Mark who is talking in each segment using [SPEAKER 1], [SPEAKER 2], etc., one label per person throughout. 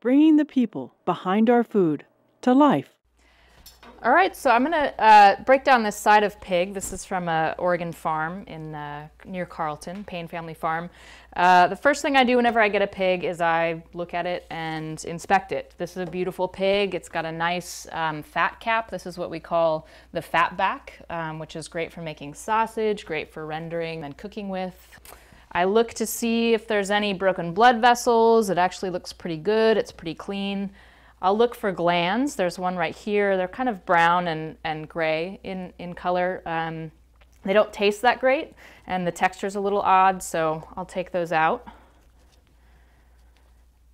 [SPEAKER 1] bringing the people behind our food to life.
[SPEAKER 2] All right, so I'm gonna break down this side of pig. This is from an Oregon farm in near Carlton, Payne Family Farm. The first thing I do whenever I get a pig is I look at it and inspect it. This is a beautiful pig. It's got a nice fat cap. This is what we call the fat back, which is great for making sausage, great for rendering and cooking with. I look to see if there's any broken blood vessels. It actually looks pretty good. It's pretty clean. I'll look for glands. There's one right here. They're kind of brown and gray in color. They don't taste that great, and the texture's a little odd, so I'll take those out.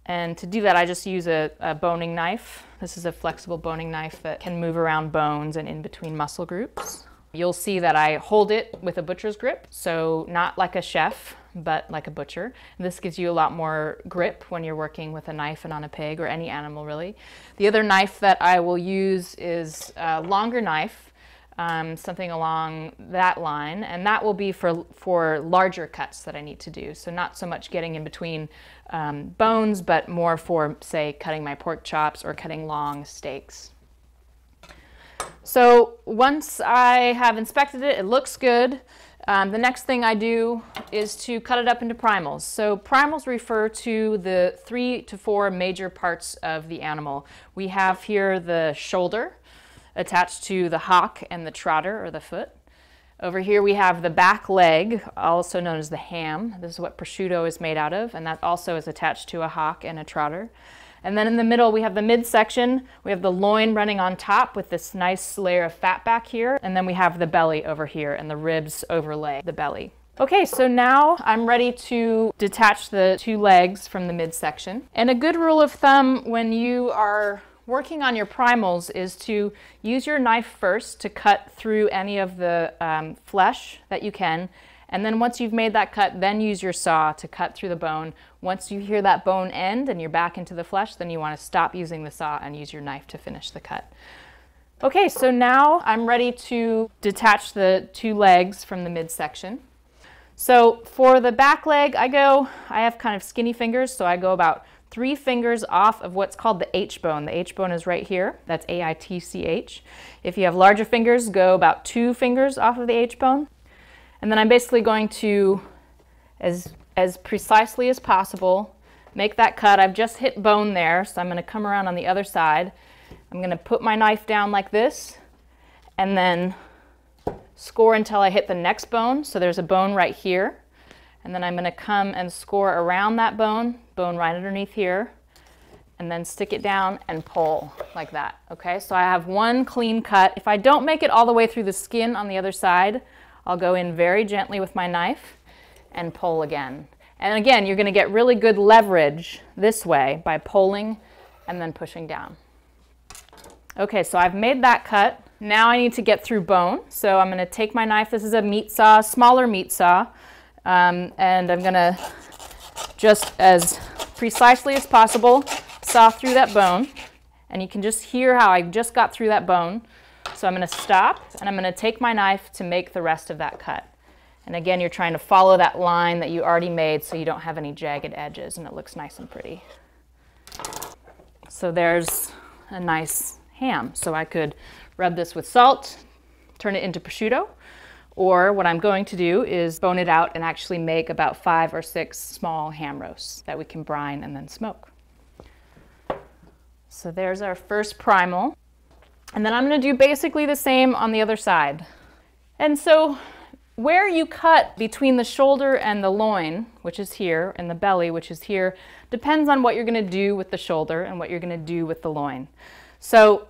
[SPEAKER 2] And to do that, I just use a boning knife. This is a flexible boning knife that can move around bones and in between muscle groups. You'll see that I hold it with a butcher's grip, so not like a chef, but like a butcher. And this gives you a lot more grip when you're working with a knife and on a pig, or any animal really. The other knife that I will use is a longer knife, something along that line, and that will be for larger cuts that I need to do. So not so much getting in between bones, but more for, say, cutting my pork chops or cutting long steaks. So once I have inspected it, it looks good. The next thing I do is to cut it up into primals. So primals refer to the 3 to 4 major parts of the animal. We have here the shoulder attached to the hock and the trotter, or the foot. Over here we have the back leg, also known as the ham. This is what prosciutto is made out of, and that also is attached to a hock and a trotter. And then in the middle we have the midsection. We have the loin running on top with this nice layer of fat back here. And then we have the belly over here, and the ribs overlay the belly. Okay, so now I'm ready to detach the 2 legs from the midsection. And a good rule of thumb when you are working on your primals is to use your knife first to cut through any of the flesh that you can. And then once you've made that cut, then use your saw to cut through the bone. Once you hear that bone end and you're back into the flesh, then you want to stop using the saw and use your knife to finish the cut. Okay, so now I'm ready to detach the 2 legs from the midsection. So for the back leg, I have kind of skinny fingers, so I go about 3 fingers off of what's called the H-bone. The H-bone is right here. That's A-I-T-C-H. If you have larger fingers, go about 2 fingers off of the H-bone. And then I'm basically going to, as precisely as possible, make that cut. I've just hit bone there, so I'm going to come around on the other side. I'm going to put my knife down like this, and then score until I hit the next bone. So there's a bone right here. And then I'm going to come and score around that bone right underneath here, and then stick it down and pull like that. Okay, so I have 1 clean cut. If I don't make it all the way through the skin on the other side, I'll go in very gently with my knife and pull again. And again, you're going to get really good leverage this way by pulling and then pushing down. Okay, so I've made that cut. Now I need to get through bone. So I'm going to take my knife. This is a meat saw, smaller meat saw. And I'm going to, just as precisely as possible, saw through that bone. And you can just hear how I just got through that bone. So I'm going to stop, and I'm going to take my knife to make the rest of that cut. And again, you're trying to follow that line that you already made so you don't have any jagged edges, and it looks nice and pretty. So there's a nice ham. So I could rub this with salt, turn it into prosciutto, or what I'm going to do is bone it out and actually make about 5 or 6 small ham roasts that we can brine and then smoke. So there's our first primal. And then I'm going to do basically the same on the other side. And so where you cut between the shoulder and the loin, which is here, and the belly, which is here, depends on what you're going to do with the shoulder and what you're going to do with the loin. So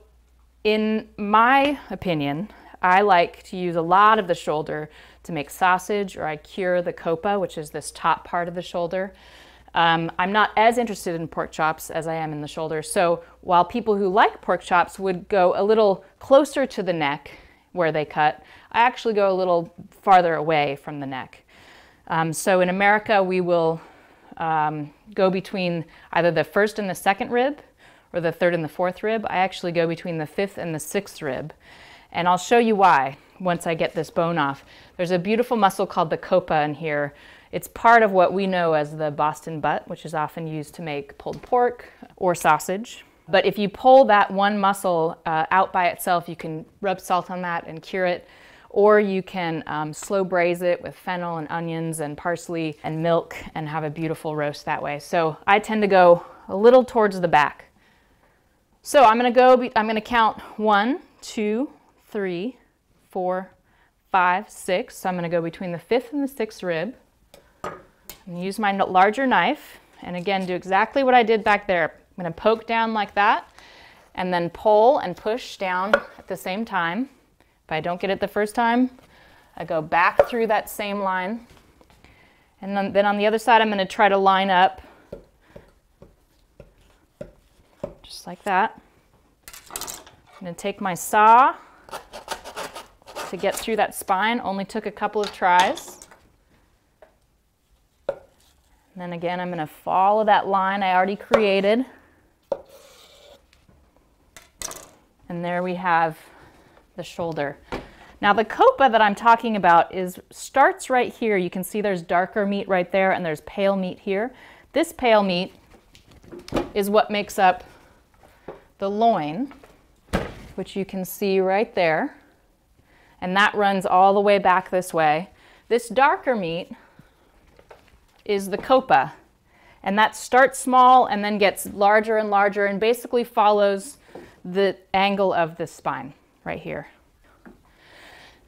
[SPEAKER 2] in my opinion, I like to use a lot of the shoulder to make sausage, or I cure the copa, which is this top part of the shoulder. I'm not as interested in pork chops as I am in the shoulder. So while people who like pork chops would go a little closer to the neck where they cut, I actually go a little farther away from the neck. So in America, we will go between either the 1st and the 2nd rib, or the 3rd and the 4th rib. I actually go between the 5th and the 6th rib. And I'll show you why once I get this bone off. There's a beautiful muscle called the copa in here. It's part of what we know as the Boston butt, which is often used to make pulled pork or sausage. But if you pull that one muscle out by itself, you can rub salt on that and cure it, or you can slow braise it with fennel and onions and parsley and milk and have a beautiful roast that way. So I tend to go a little towards the back. So I'm gonna count 1, 2, 3, 4, 5, 6. So I'm gonna go between the 5th and the 6th rib. And use my larger knife, and again, do exactly what I did back there. I'm gonna poke down like that, and then pull and push down at the same time. If I don't get it the first time, I go back through that same line. And then on the other side, I'm gonna try to line up, just like that. I'm gonna take my saw to get through that spine. Only took a couple of tries. And then again, I'm going to follow that line I already created. And there we have the shoulder. Now the copa that I'm talking about starts right here. You can see there's darker meat right there and there's pale meat here. This pale meat is what makes up the loin, which you can see right there. And that runs all the way back this way. This darker meat is the copa, and that starts small and then gets larger and larger and basically follows the angle of the spine right here.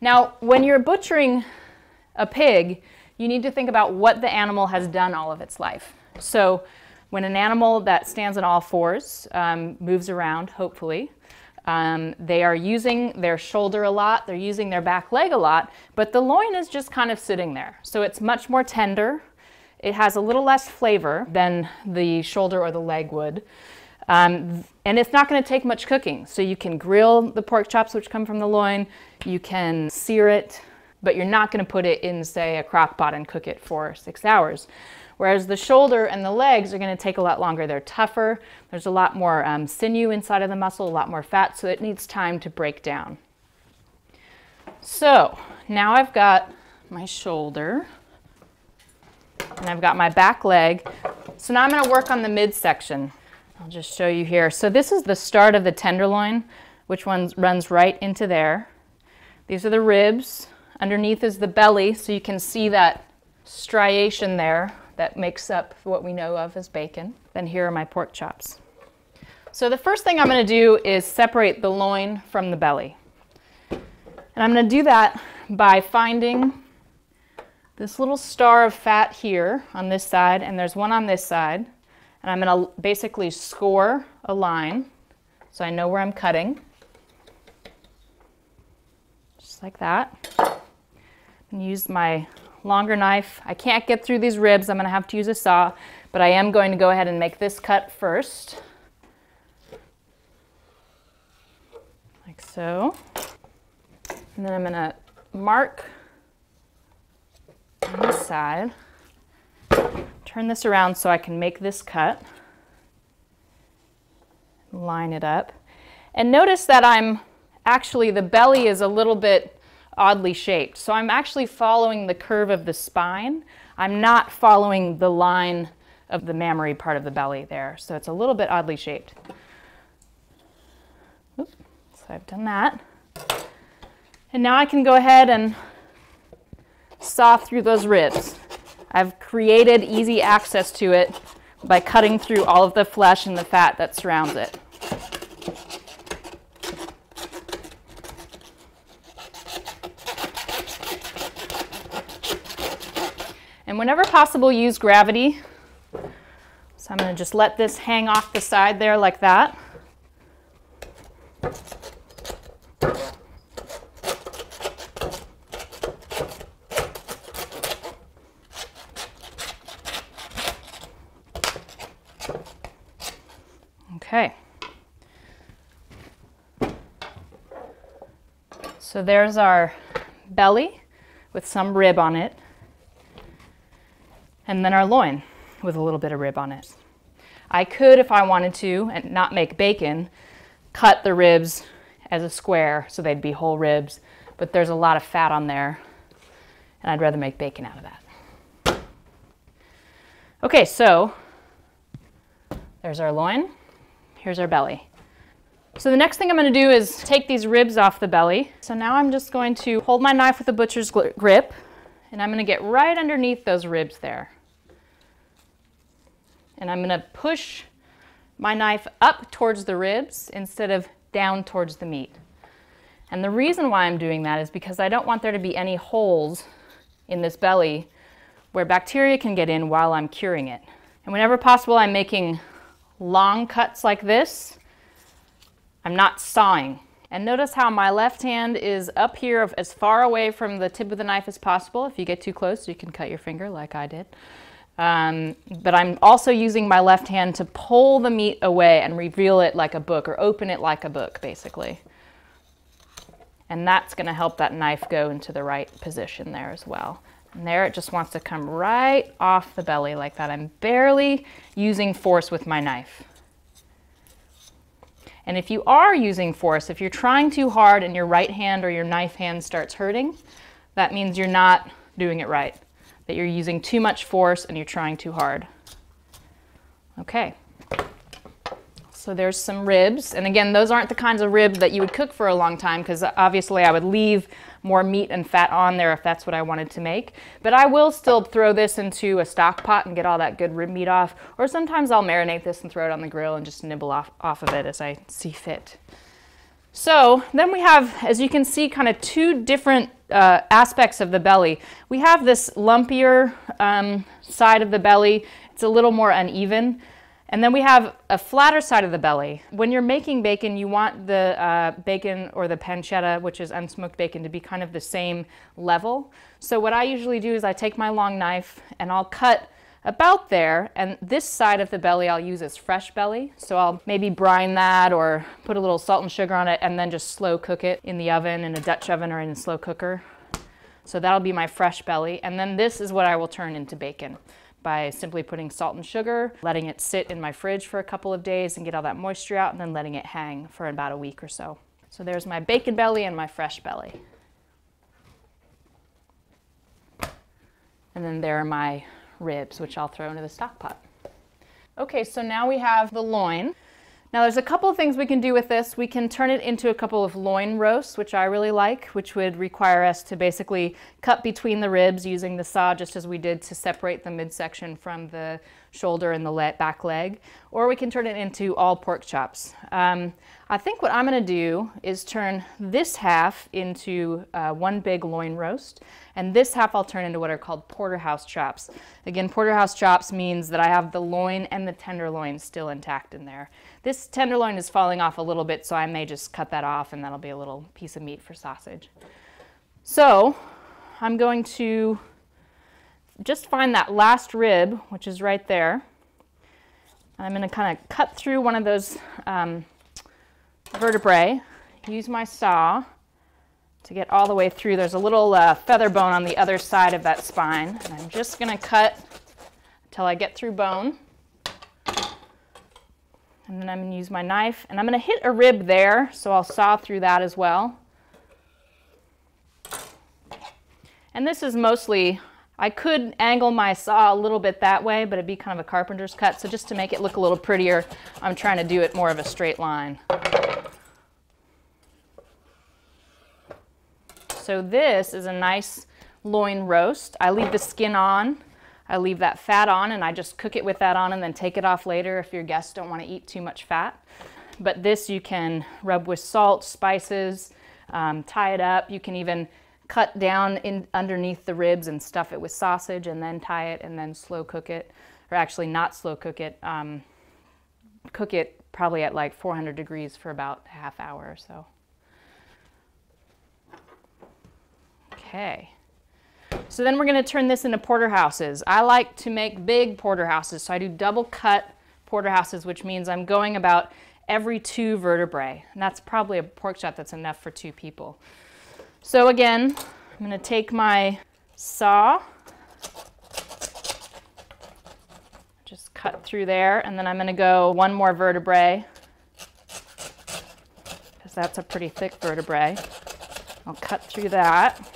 [SPEAKER 2] Now, when you're butchering a pig, you need to think about what the animal has done all of its life. So when an animal that stands on all fours moves around, hopefully, they are using their shoulder a lot, they're using their back leg a lot, but the loin is just kind of sitting there. So it's much more tender. It has a little less flavor than the shoulder or the leg would. And it's not going to take much cooking. So you can grill the pork chops, which come from the loin. You can sear it, but you're not going to put it in, say, a crock pot and cook it for 6 hours. Whereas the shoulder and the legs are going to take a lot longer. They're tougher. There's a lot more sinew inside of the muscle, a lot more fat, so it needs time to break down. So now I've got my shoulder. And I've got my back leg. So now I'm going to work on the midsection. I'll just show you here. So this is the start of the tenderloin, which runs right into there. These are the ribs. Underneath is the belly, so you can see that striation there that makes up what we know of as bacon. Then here are my pork chops. So the first thing I'm going to do is separate the loin from the belly. And I'm going to do that by finding this little star of fat here on this side, and there's one on this side. And I'm going to basically score a line so I know where I'm cutting. Just like that. And use my longer knife. I can't get through these ribs. I'm going to have to use a saw, but I am going to go ahead and make this cut first. Like so. And then I'm going to mark on this side, turn this around so I can make this cut, line it up, and notice that the belly is a little bit oddly shaped, so I'm actually following the curve of the spine. I'm not following the line of the mammary part of the belly there, so it's a little bit oddly shaped. Oops. So I've done that, and now I can go ahead and saw through those ribs. I've created easy access to it by cutting through all of the flesh and the fat that surrounds it. And whenever possible, use gravity. So I'm going to just let this hang off the side there like that. Okay. So there's our belly with some rib on it, and then our loin with a little bit of rib on it. I could, if I wanted to, and not make bacon, cut the ribs as a square so they'd be whole ribs, but there's a lot of fat on there, and I'd rather make bacon out of that. Okay, so there's our loin. Here's our belly. So the next thing I'm going to do is take these ribs off the belly. So now I'm just going to hold my knife with a butcher's grip, and I'm going to get right underneath those ribs there. And I'm going to push my knife up towards the ribs instead of down towards the meat. And the reason why I'm doing that is because I don't want there to be any holes in this belly where bacteria can get in while I'm curing it. And whenever possible, I'm making long cuts like this. I'm not sawing. And notice how my left hand is up here as far away from the tip of the knife as possible. If you get too close, you can cut your finger like I did. But I'm also using my left hand to pull the meat away and reveal it like a book, or open it like a book, basically. And that's going to help that knife go into the right position there as well. And there it just wants to come right off the belly like that. I'm barely using force with my knife. And if you are using force, if you're trying too hard and your right hand or your knife hand starts hurting, that means you're not doing it right, that you're using too much force and you're trying too hard. Okay, so there's some ribs. And again, those aren't the kinds of ribs that you would cook for a long time, because obviously I would leave more meat and fat on there if that's what I wanted to make. But I will still throw this into a stock pot and get all that good rib meat off. Or sometimes I'll marinate this and throw it on the grill and just nibble off of it as I see fit. So then we have, as you can see, kind of two different aspects of the belly. We have this lumpier side of the belly. It's a little more uneven. And then we have a flatter side of the belly. When you're making bacon, you want the bacon or the pancetta, which is unsmoked bacon, to be kind of the same level. So what I usually do is I take my long knife and I'll cut about there, and this side of the belly I'll use as fresh belly. So I'll maybe brine that or put a little salt and sugar on it and then just slow cook it in the oven, in a Dutch oven or in a slow cooker. So that'll be my fresh belly. And then this is what I will turn into bacon, by simply putting salt and sugar, letting it sit in my fridge for a couple of days and get all that moisture out, and then letting it hang for about a week or so. So there's my bacon belly and my fresh belly. And then there are my ribs, which I'll throw into the stock pot. Okay, so now we have the loin. Now there's a couple of things we can do with this. We can turn it into a couple of loin roasts, which I really like, which would require us to basically cut between the ribs using the saw, just as we did to separate the midsection from the shoulder and the back leg. Or we can turn it into all pork chops. I think what I'm going to do is turn this half into one big loin roast, and this half I'll turn into what are called porterhouse chops. Again, porterhouse chops means that I have the loin and the tenderloin still intact in there. This tenderloin is falling off a little bit, so I may just cut that off and that'll be a little piece of meat for sausage. So I'm going to just find that last rib, which is right there. I'm going to kind of cut through one of those vertebrae, use my saw to get all the way through. There's a little feather bone on the other side of that spine, and I'm just going to cut until I get through bone. And then I'm going to use my knife, and I'm going to hit a rib there, so I'll saw through that as well. And this is mostly, I could angle my saw a little bit that way, but it'd be kind of a carpenter's cut, so just to make it look a little prettier, I'm trying to do it more of a straight line. So this is a nice loin roast. I leave the skin on. I leave that fat on, and I just cook it with that on and then take it off later if your guests don't want to eat too much fat. But this you can rub with salt, spices, tie it up. You can even cut down in underneath the ribs and stuff it with sausage and then tie it and then slow cook it. Or actually not slow cook it. Cook it probably at like 400 degrees for about a half hour or so. Okay. So then we're going to turn this into porterhouses. I like to make big porterhouses, so I do double cut porterhouses, which means I'm going about every 2 vertebrae. And that's probably a pork chop that's enough for 2 people. So again, I'm going to take my saw, just cut through there, and then I'm going to go 1 more vertebrae, because that's a pretty thick vertebrae. I'll cut through that.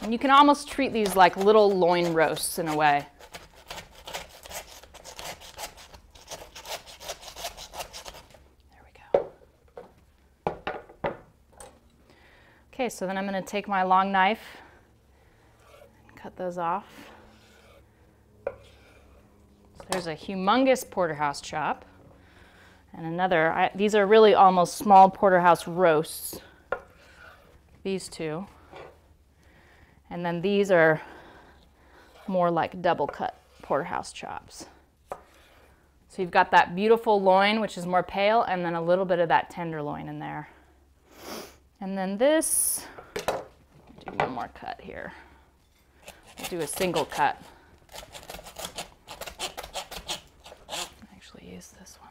[SPEAKER 2] And you can almost treat these like little loin roasts in a way. There we go. Okay, so then I'm going to take my long knife and cut those off. So there's a humongous porterhouse chop. And another, these are really almost small porterhouse roasts. These two. And then these are more like double cut porterhouse chops. So you've got that beautiful loin, which is more pale, and then a little bit of that tenderloin in there. And then this, do one more cut here. I'll do a single cut. Actually use this one.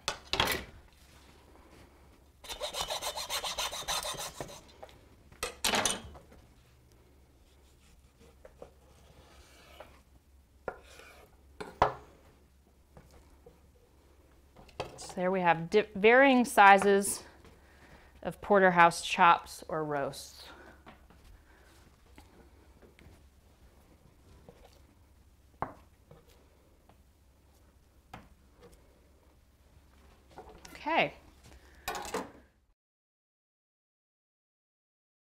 [SPEAKER 2] So there we have varying sizes of porterhouse chops or roasts. Okay,